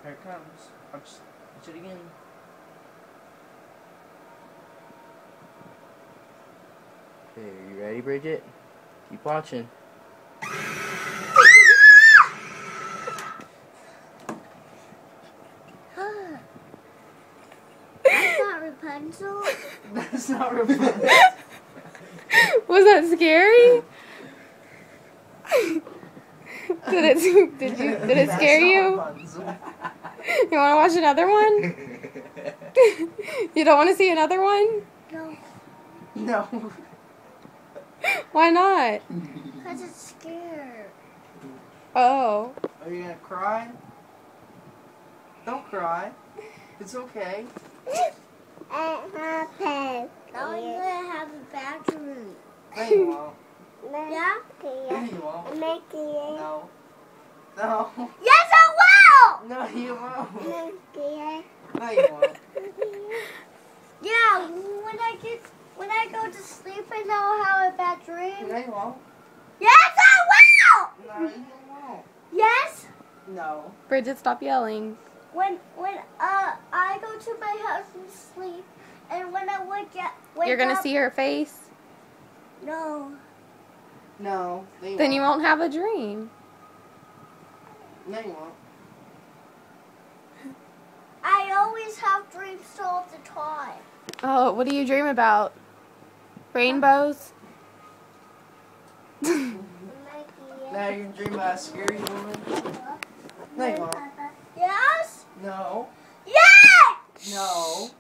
Here it comes. Watch it again. Okay, are you ready, Bridget? Keep watching. That's not Rapunzel. That's not Rapunzel. Was that scary? Did it scare you? You want to watch another one? You don't want to see another one? No, No. Why not? because it's scared. Oh. Are you gonna cry? Don't cry. It's okay. Now you're gonna have a bathroom. No, you won't. Yeah? No, you won't. No. No. Yes, I will! No, you won't. Yeah, No, you won't. when I go to sleep and I'll have a bad dream. No, you won't. Yes, I will! No, you won't. Yes? No. Bridget, stop yelling. When I go to my house and sleep, and when I wake You're going to up, see her face? No. No. Then you won't have a dream. No, you won't. I always have dreams all the time. Oh, what do you dream about? Rainbows? Now you're gonna dream about a scary woman? No, you won't. Yes? No. Yes! No.